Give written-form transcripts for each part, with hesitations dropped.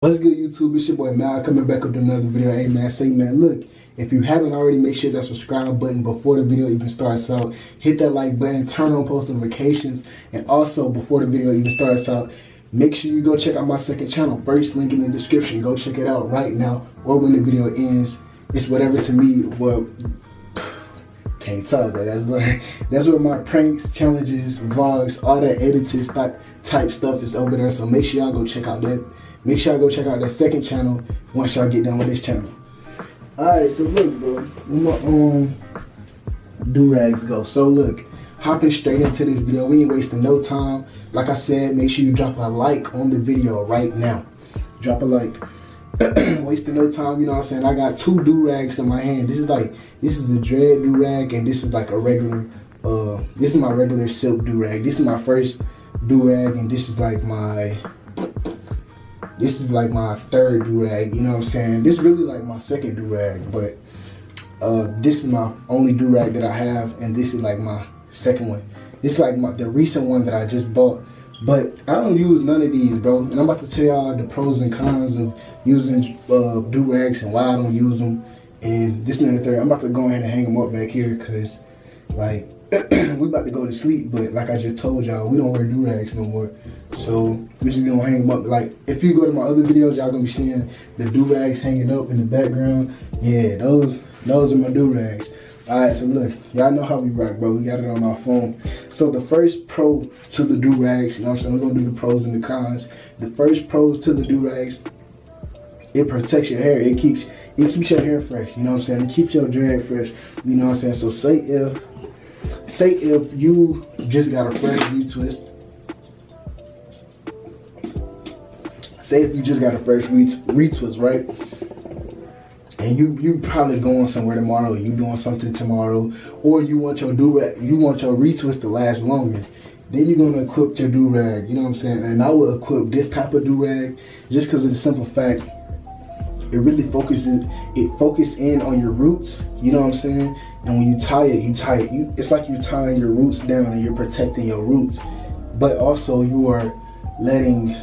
What's good, YouTube? It's your boy Mal coming back with another video. Hey man, say man, look, if you haven't already, make sure that subscribe button before the video even starts out. Hit that like button, turn on post notifications, and also before the video even starts out, make sure you go check out my second channel. First link in the description. Go check it out right now or when the video ends. It's whatever to me. Well, can't talk, right? That's where my pranks, challenges, vlogs, all that edited type stuff is over there. So make sure y'all go check out that. Make sure y'all go check out that second channel once y'all get done with this channel. Alright, so look, bro. Where my Dorags go. So look, hopping straight into this video. We ain't wasting no time. Like I said, make sure you drop a like on the video right now. Drop a like. Wasting no time, you know what I'm saying? I got two Durags in my hand. This is the dread Durag, and this is like a regular this is my regular silk Durag. This is my first Durag, and this is like my third Durag, you know what I'm saying? This is really like my second Durag, but this is my only Durag that I have, and this is like my second one. This is like the recent one that I just bought, but I don't use none of these, bro. And I'm about to tell y'all the pros and cons of using Durags and why I don't use them, and this and the third. I'm about to go ahead and hang them up back here, cause like we about to go to sleep, but like I just told y'all, we don't wear Durags no more. So we're just gonna hang them up. Like if you go to my other videos, y'all gonna be seeing the Durags hanging up in the background. Yeah, those are my Durags. Alright, so look, y'all know how we rock, bro. We got it on our phone. So the first pro to the Durags, you know what I'm saying? We're gonna do the pros and the cons. The first pros to the Durags, it protects your hair. It keeps your hair fresh, you know what I'm saying? It keeps your drag fresh, you know what I'm saying? So say if you just got a fresh retwist. Say if you just got a fresh retwist, right? And you probably going somewhere tomorrow, you doing something tomorrow, or you want your retwist to last longer. Then you're gonna equip your Durag, you know what I'm saying? And I will equip this type of Durag just because of the simple fact it really focuses in on your roots, you know what I'm saying? And when you tie it, it's like you're tying your roots down and you're protecting your roots, but also you are letting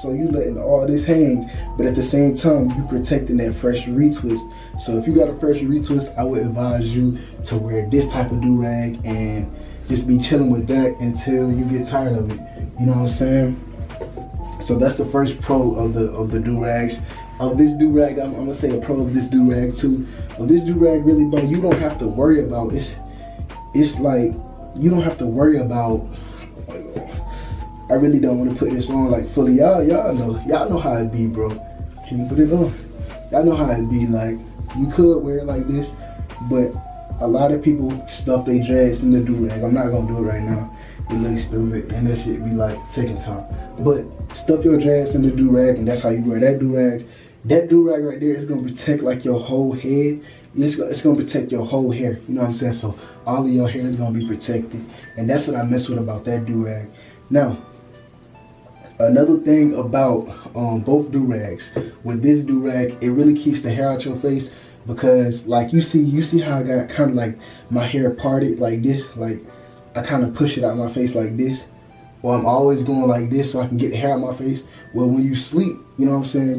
so you letting all this hang, but at the same time you protecting that fresh retwist. So if you got a fresh retwist, I would advise you to wear this type of Durag and just be chilling with that until you get tired of it, you know what I'm saying? So that's the first pro of the Durags. Of this Durag, I'm gonna say a pro of this Durag too. Of this Durag, really, bro, you don't have to worry about it's like you don't have to worry about. I really don't want to put this on like fully. Y'all know how it be, bro. Can you put it on? Y'all know how it be. Like you could wear it like this, but a lot of people stuff they dreads in the Durag. I'm not gonna do it right now. It looks stupid, and that shit be like taking time. But stuff your dreads in the Durag, and that's how you wear that Durag. That Durag right there is gonna protect like your whole head. It's gonna protect your whole hair. You know what I'm saying? So all of your hair is gonna be protected, and that's what I mess with about that Durag. Now, another thing about both Durags, with this Durag, it really keeps the hair out your face, because like you see how I got kind of like my hair parted like this, like I kind of push it out my face like this, or I'm always going like this so I can get the hair out my face. Well, when you sleep, you know what I'm saying,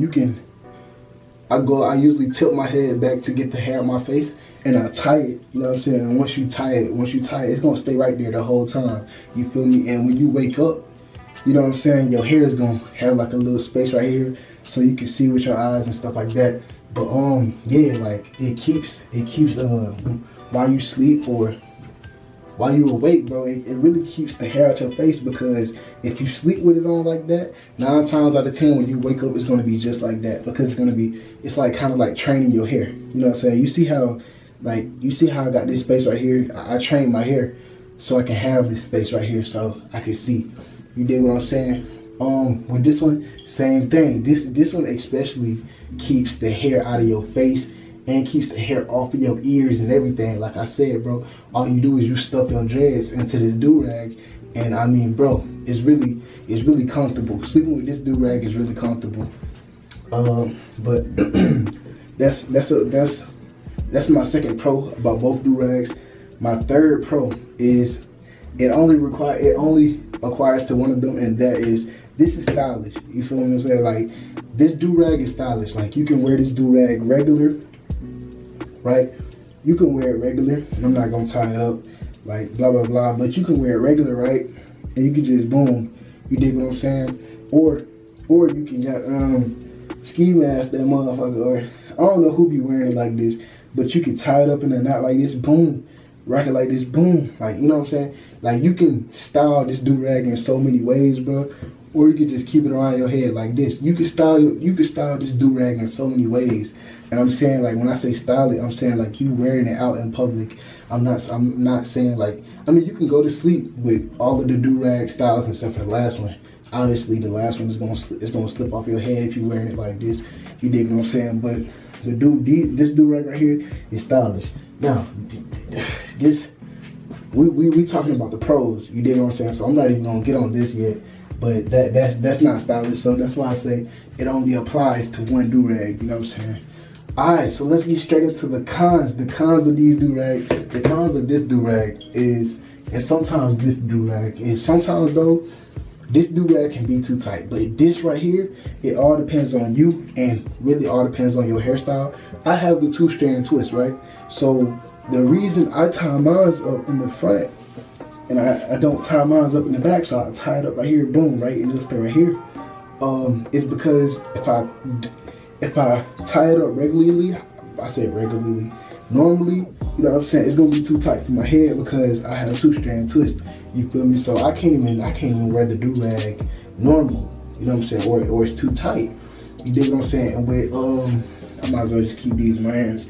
I usually tilt my head back to get the hair out my face, and I tie it, you know what I'm saying? And once you tie it, it's gonna stay right there the whole time. You feel me? And when you wake up, you know what I'm saying, your hair is gonna have like a little space right here so you can see with your eyes and stuff like that. But yeah, like it keeps while you sleep or while you awake, bro, it really keeps the hair out your face, because if you sleep with it on like that, 9 times out of 10 when you wake up, it's gonna be just like that, because it's like kind of like training your hair. You know what I'm saying? You see how I got this space right here? I trained my hair so I can have this space right here so I can see. You dig what I'm saying? With this one, same thing. This one especially keeps the hair out of your face and keeps the hair off of your ears and everything. Like I said, bro, all you do is you stuff your dreads into this Durag, and I mean, bro, it's really comfortable. Sleeping with this Durag is really comfortable. But that's my second pro about both Durags. My third pro is it only acquires to one of them, and that is, this is stylish. You feel what I'm saying? Like, this do-rag is stylish. Like, you can wear this do-rag regular, right? You can wear it regular, and I'm not gonna tie it up, like blah, blah, blah, but you can wear it regular, right? And you can just, boom, you dig what I'm saying? Or you can get, ski mask that motherfucker, or I don't know who be wearing it like this, but you can tie it up in a knot like this, boom, rock it like this, boom, like, you know what I'm saying? Like, you can style this do-rag in so many ways, bro. Or you can just keep it around your head like this. You can style this do-rag in so many ways. And I'm saying, like, when I say style it, I'm saying like you wearing it out in public. I'm not saying like, I mean, you can go to sleep with all of the do-rag styles except for the last one. Obviously, the last one is gonna slip off your head if you're wearing it like this. You dig what I'm saying? But this do-rag right here is stylish. Now, this we talking about the pros. You dig what I'm saying? So I'm not even gonna get on this yet. But that's not stylish. So that's why I say it only applies to one do-rag. You know what I'm saying? All right, so let's get straight into the cons. The cons of these do-rag. The cons of this do-rag is, and sometimes this do-rag is, sometimes though, this do-rag can be too tight. But this right here, it all depends on you, and really all depends on your hairstyle. I have the 2-strand twist, right? So the reason I tie mine up in the front, and I don't tie mine up in the back, so I tie it up right here, boom, right, and it'll stay right here, is because if I tie it up regularly, I say regularly, normally, you know what I'm saying, it's gonna be too tight for my head because I have a 2-strand twist. You feel me? So I can't even wear the do-rag normal. You know what I'm saying? Or it's too tight. You dig what I'm saying? And with I might as well just keep these in my hands.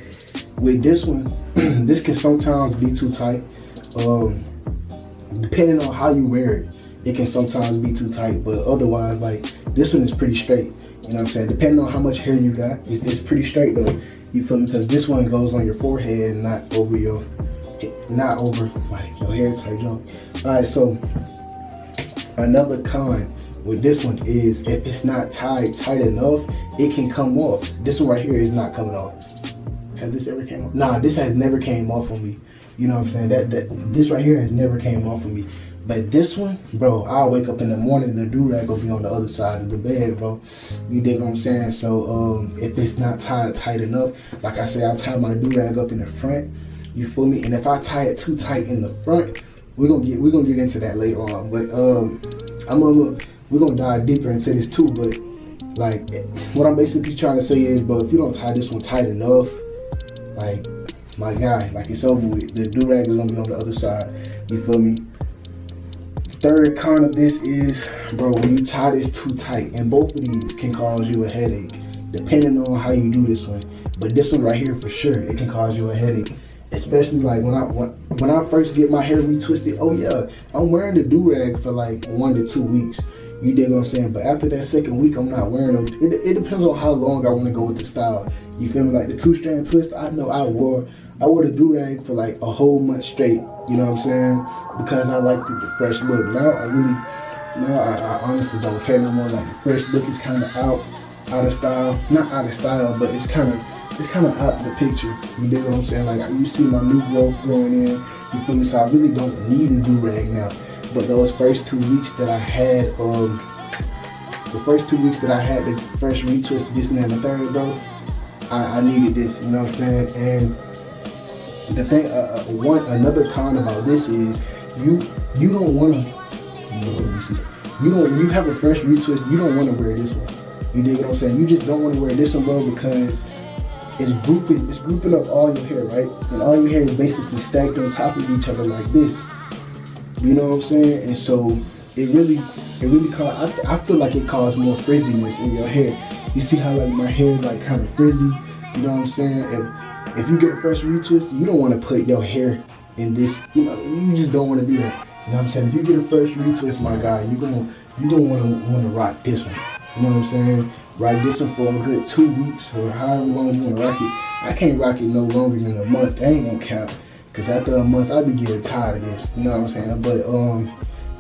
With this one, this can sometimes be too tight. Depending on how you wear it, it can sometimes be too tight. But otherwise, like, this one is pretty straight. You know what I'm saying? Depending on how much hair you got, it's pretty straight though. You feel me? Because this one goes on your forehead and not over like your hair type junk. All right, so another con with this one is if it's not tied tight enough, it can come off. This one right here is not coming off. Has this ever came off? Nah, this has never came off on me. You know what I'm saying? This right here has never came off of me. But this one, bro, I'll wake up in the morning, the do-rag will be on the other side of the bed, bro. You dig what I'm saying? So if it's not tied tight enough, like I say, I tie my do-rag up in the front. You feel me? And if I tie it too tight in the front, we're gonna get into that later on. But we're gonna dive deeper into this too. But like, what I'm basically trying to say is, bro, if you don't tie this one tight enough, like, my guy, like, it's over with. The do-rag is gonna be on the other side. You feel me? Third con of this is, bro, when you tie this too tight, and both of these can cause you a headache, depending on how you do this one. But this one right here, for sure, it can cause you a headache. Especially like when I first get my hair retwisted. Oh yeah, I'm wearing the do-rag for like 1 to 2 weeks. You dig what I'm saying? But after that second week, I'm not wearing it. It depends on how long I want to go with the style. You feel me? Like the 2-strand twist, I know I wore the do-rag for like a whole month straight. You know what I'm saying? Because I liked the fresh look. Now I honestly don't care no more. Like, the fresh look is kind of out of style. Not out of style, but it's kind of out of the picture. You dig what I'm saying? Like, you see my new growth growing in. You feel me? So I really don't need a do-rag now. But those first 2 weeks that I had, the fresh retwist, this and that and the third, bro, I needed this. You know what I'm saying? And the thing, another con about this is you don't want to. You have a fresh retwist. You don't want to wear this one. You dig what I'm saying? You just don't want to wear this one, bro, because it's grouping up all your hair, right? And all your hair is basically stacked on top of each other like this. You know what I'm saying? And so it really causes, I feel like it causes more frizziness in your hair. You see how like my hair is like kind of frizzy? You know what I'm saying? If you get a fresh retwist, you don't want to put your hair in this, you know, you just don't want to do that. You know what I'm saying? If you get a fresh retwist, my guy, you're gonna want to rock this one. You know what I'm saying? Rock this one for a good 2 weeks or however long you want to rock it. I can't rock it no longer than a month. I ain't gonna cap. Cause after a month, I be getting tired of this. You know what I'm saying? But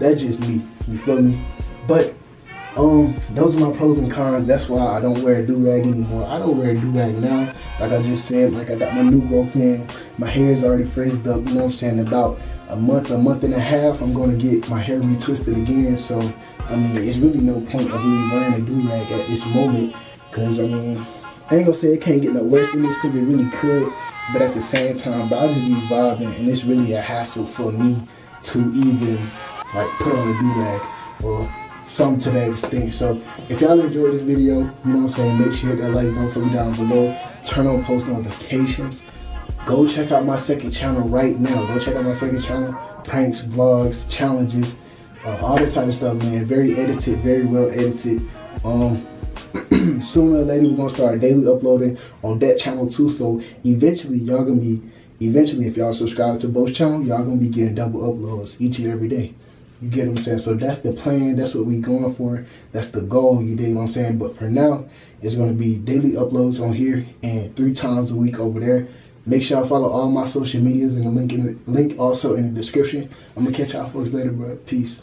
that's just me. You feel me? But those are my pros and cons. That's why I don't wear a do-rag anymore. I don't wear a do-rag now. Like I just said, like I got my new growth in. My hair is already frizzed up, you know what I'm saying, about a month and a half, I'm gonna get my hair retwisted again. So I mean, it's really no point of me wearing a do-rag at this moment, cause I mean, I ain't gonna say it can't get no worse than this, cause it really could, but at the same time, but I just be vibing, and it's really a hassle for me to even like put on a do-rag or something to that extent. So if y'all enjoyed this video, you know what I'm saying, make sure you hit that like button for me down below, turn on post notifications. Go check out my second channel right now. Go check out my second channel. Pranks, vlogs, challenges, all that type of stuff, man. Very edited, very well edited. Sooner or later, we're gonna start daily uploading on that channel too. So eventually, y'all gonna be, if y'all subscribe to both channels, y'all gonna be getting double uploads each and every day. You get what I'm saying? So that's the plan. That's what we going for. That's the goal. You dig what I'm saying? But for now, it's gonna be daily uploads on here and 3 times a week over there. Make sure y'all follow all my social medias and the link also in the description. I'm gonna catch y'all folks later, bro. Peace.